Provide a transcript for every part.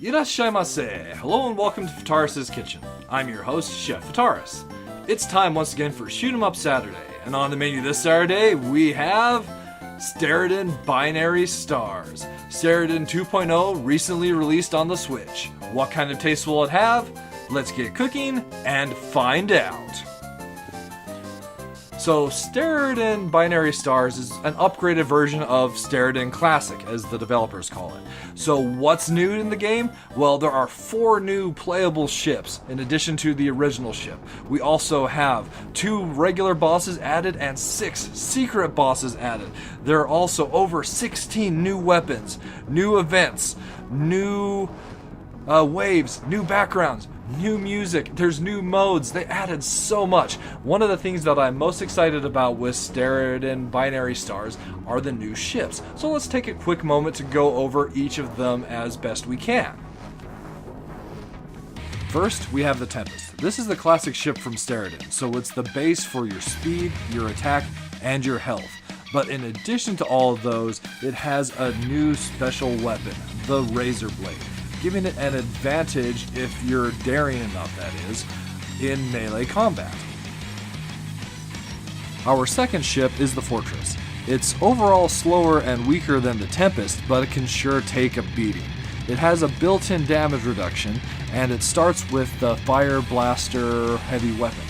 Irashaimase! Hello and welcome to Fitaurus Kitchen. I'm your host, Chef Fitaurus. It's time once again for Shoot 'em Up Saturday, and on the menu this Saturday we have Steredenn Binary Stars. Steredenn 2.0 recently released on the Switch. What kind of taste will it have? Let's get cooking and find out. So Steredenn Binary Stars is an upgraded version of Steredenn Classic, as the developers call it. So what's new in the game? Well, there are 4 new playable ships in addition to the original ship. We also have 2 regular bosses added and 6 secret bosses added. There are also over 16 new weapons, new events, new waves, new backgrounds, new music, there's new modes. They added so much. One of the things that I'm most excited about with Steredenn Binary Stars are the new ships. So let's take a quick moment to go over each of them as best we can. First, we have the Tempest. This is the classic ship from Steredenn, so it's the base for your speed, your attack, and your health. But in addition to all of those, it has a new special weapon, the Razor Blade, giving it an advantage if you're daring enough, that is, in melee combat. Our second ship is the Fortress. It's overall slower and weaker than the Tempest, but it can sure take a beating. It has a built-in damage reduction, and it starts with the Fire Blaster heavy weapon.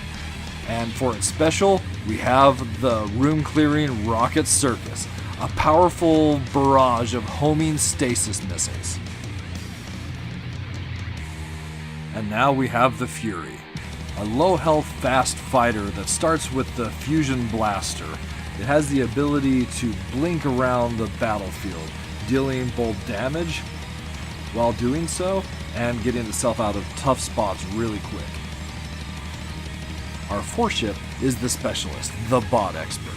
And for its special, we have the room-clearing Rocket Circus, a powerful barrage of homing stasis missiles. And now we have the Fury, a low-health fast fighter that starts with the Fusion Blaster. It has the ability to blink around the battlefield, dealing both damage while doing so and getting itself out of tough spots really quick. Our fourth ship is the Specialist, the Bot Expert.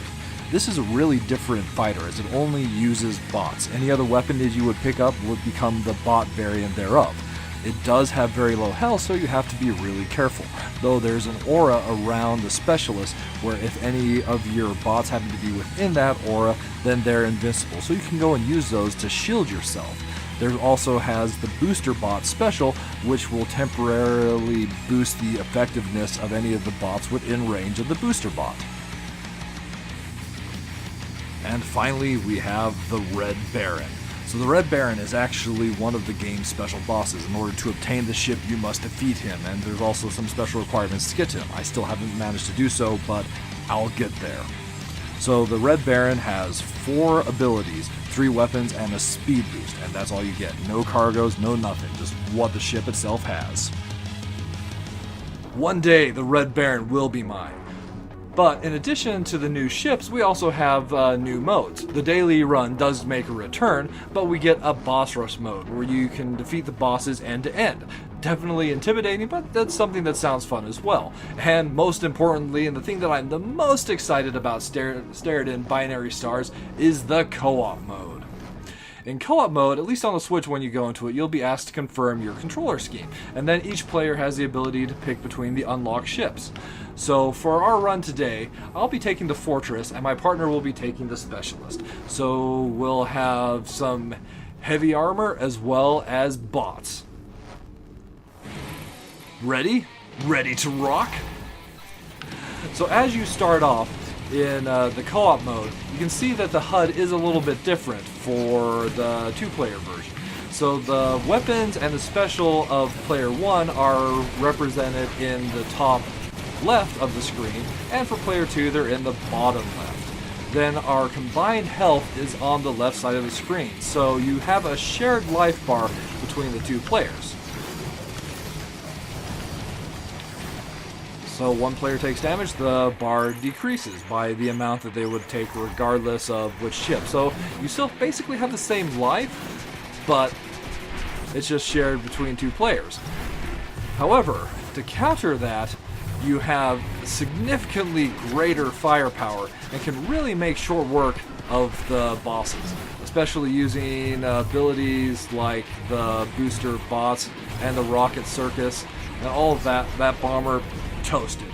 This is a really different fighter as it only uses bots. Any other weapon that you would pick up would become the bot variant thereof. It does have very low health, so you have to be really careful. Though there's an aura around the Specialist where if any of your bots happen to be within that aura, then they're invincible. So you can go and use those to shield yourself. There also has the Booster Bot Special, which will temporarily boost the effectiveness of any of the bots within range of the Booster Bot. And finally, we have the Red Baron. So the Red Baron is actually one of the game's special bosses. In order to obtain the ship, you must defeat him, and there's also some special requirements to get to him. I still haven't managed to do so, but I'll get there. So the Red Baron has 4 abilities, 3 weapons, and a speed boost, and that's all you get. No cargoes, no nothing, just what the ship itself has. One day, the Red Baron will be mine. But in addition to the new ships, we also have new modes. The daily run does make a return, but we get a boss rush mode where you can defeat the bosses end to end. Definitely intimidating, but that's something that sounds fun as well. And most importantly, and the thing that I'm the most excited about Steredenn Binary Stars, is the co-op mode. In co-op mode, at least on the Switch when you go into it, you'll be asked to confirm your controller scheme, and then each player has the ability to pick between the unlocked ships. So for our run today, I'll be taking the Fortress, and my partner will be taking the Specialist. So we'll have some heavy armor as well as bots. Ready? Ready to rock? So as you start off, in the co-op mode, you can see that the HUD is a little bit different for the 2-player version. So the weapons and the special of player 1 are represented in the top left of the screen, and for player 2 they're in the bottom left. Then our combined health is on the left side of the screen, so you have a shared life bar between the 2 players. So one player takes damage, the bar decreases by the amount that they would take regardless of which ship. So you still basically have the same life, but it's just shared between 2 players. However, to counter that, you have significantly greater firepower and can really make short work of the bosses, especially using abilities like the Booster Bots and the Rocket Circus and all of that. That bomber toasted.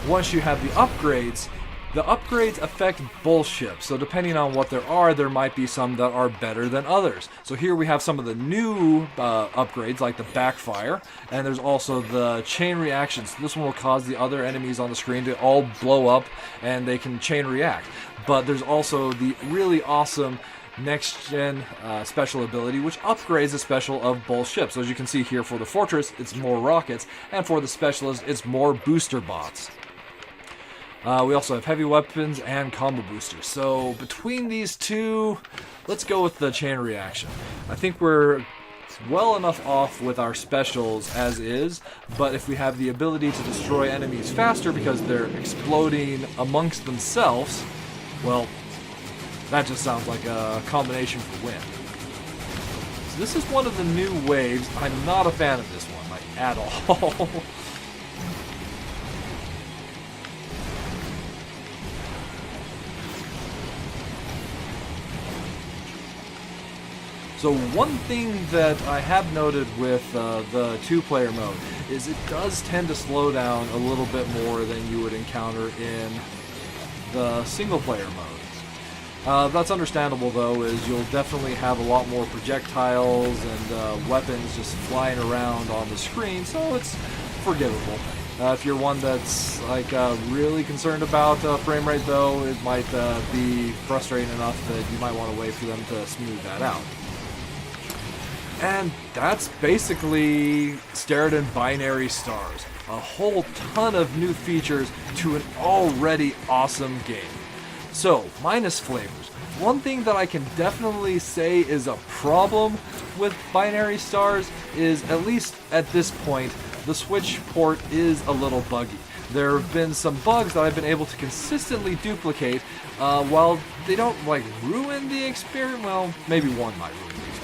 Once you have the upgrades, The upgrades affect both ships, so depending on what there might be some that are better than others. So here we have some of the new upgrades, like the backfire, and there's also the chain reaction. So this one will cause the other enemies on the screen to all blow up, and they can chain react. But there's also the really awesome next-gen special ability, which upgrades the special of both ships. So as you can see here, for the Fortress, it's more rockets, and for the Specialist, it's more booster bots. We also have heavy weapons and combo boosters. So between these two, let's go with the chain reaction. I think we're well enough off with our specials as is, but if we have the ability to destroy enemies faster because they're exploding amongst themselves, well, that just sounds like a combination for win. So this is one of the new waves. I'm not a fan of this one, like, at all. So one thing that I have noted with the two-player mode is it does tend to slow down a little bit more than you would encounter in the single-player mode. That's understandable, though, as you'll definitely have a lot more projectiles and weapons just flying around on the screen, so it's forgivable. If you're one that's like really concerned about frame rate, though, it might be frustrating enough that you might want to wait for them to smooth that out. And that's basically Steredenn Binary Stars. A whole ton of new features to an already awesome game. So, minus flavors. One thing that I can definitely say is a problem with Binary Stars is, at least at this point, the Switch port is a little buggy. There have been some bugs that I've been able to consistently duplicate, while they don't, like, ruin the experience. Well, maybe one might ruin the experience.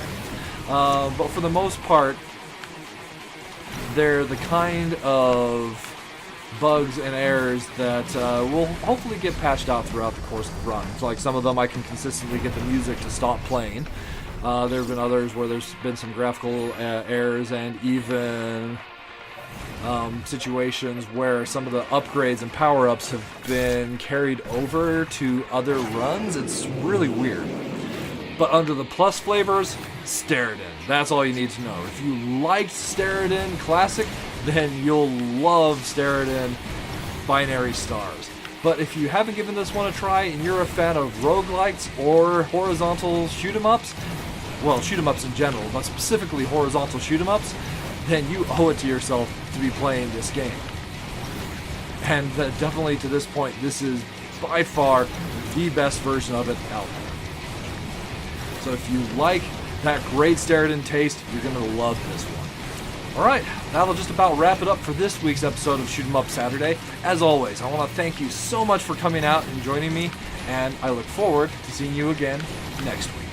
But for the most part, they're the kind of bugs and errors that will hopefully get patched out throughout the course of the run. So, like, some of them I can consistently get the music to stop playing. There have been others where there's been some graphical errors, and even situations where some of the upgrades and power-ups have been carried over to other runs. It's really weird. But under the plus flavors, Steredenn. That's all you need to know. If you liked Steredenn Classic, then you'll love Steredenn Binary Stars. But if you haven't given this one a try and you're a fan of roguelikes or horizontal shoot-em-ups, well, shoot-em-ups in general, but specifically horizontal shoot-em-ups, then you owe it to yourself to be playing this game. And definitely to this point, this is by far the best version of it out there. So if you like that great Steredenn taste, you're going to love this one. Alright, that'll just about wrap it up for this week's episode of Shoot 'em Up Saturday. As always, I want to thank you so much for coming out and joining me, and I look forward to seeing you again next week.